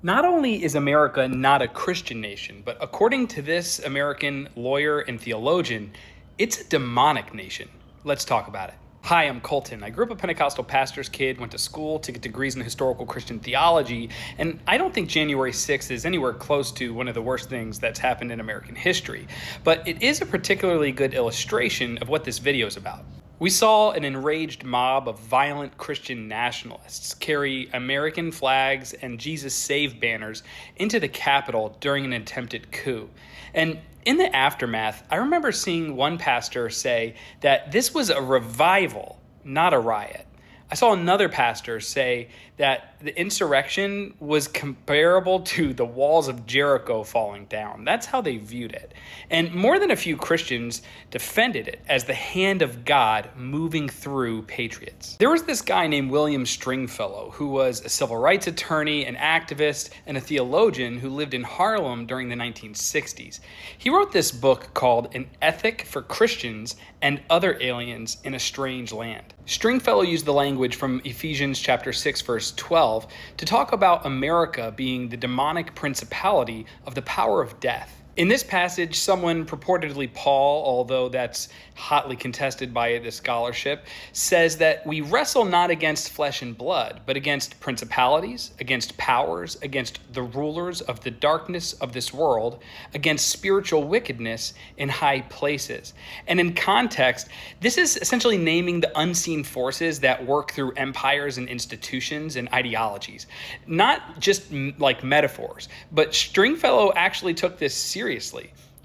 Not only is America not a Christian nation, but according to this American lawyer and theologian, it's a demonic nation. Let's talk about it. Hi, I'm Colton. I grew up a Pentecostal pastor's kid, went to school to get degrees in historical Christian theology, and I don't think January 6th is anywhere close to one of the worst things that's happened in American history. But it is a particularly good illustration of what this video is about. We saw an enraged mob of violent Christian nationalists carry American flags and Jesus Save banners into the Capitol during an attempted coup. And in the aftermath, I remember seeing one pastor say that this was a revival, not a riot. I saw another pastor say that the insurrection was comparable to the walls of Jericho falling down. That's how they viewed it. And more than a few Christians defended it as the hand of God moving through patriots. There was this guy named William Stringfellow who was a civil rights attorney, an activist, and a theologian who lived in Harlem during the 1960s. He wrote this book called An Ethic for Christians and Other Aliens in a Strange Land. Stringfellow used the language from Ephesians chapter 6, verse 12 to talk about America being the demonic principality of the power of death. In this passage, someone, purportedly Paul, although that's hotly contested by the scholarship, says that we wrestle not against flesh and blood, but against principalities, against powers, against the rulers of the darkness of this world, against spiritual wickedness in high places. And in context, this is essentially naming the unseen forces that work through empires and institutions and ideologies. Not just like metaphors, but Stringfellow actually took this seriously.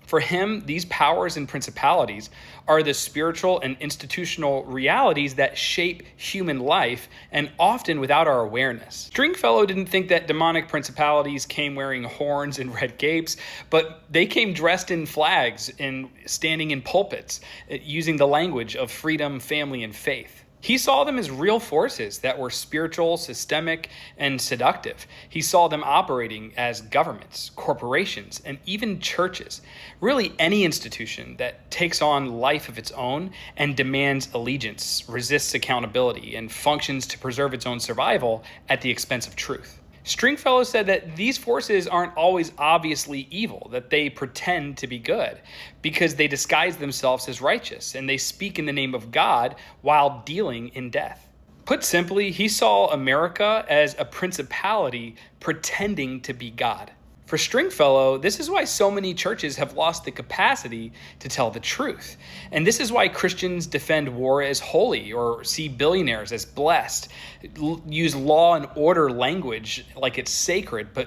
For him, these powers and principalities are the spiritual and institutional realities that shape human life, and often without our awareness. Stringfellow didn't think that demonic principalities came wearing horns and red capes, but they came dressed in flags and standing in pulpits, using the language of freedom, family, and faith. He saw them as real forces that were spiritual, systemic, and seductive. He saw them operating as governments, corporations, and even churches. Really, any institution that takes on life of its own and demands allegiance, resists accountability, and functions to preserve its own survival at the expense of truth. Stringfellow said that these forces aren't always obviously evil, that they pretend to be good because they disguise themselves as righteous and they speak in the name of God while dealing in death. Put simply, he saw America as a principality pretending to be God. For Stringfellow, this is why so many churches have lost the capacity to tell the truth. And this is why Christians defend war as holy or see billionaires as blessed, use law and order language like it's sacred, but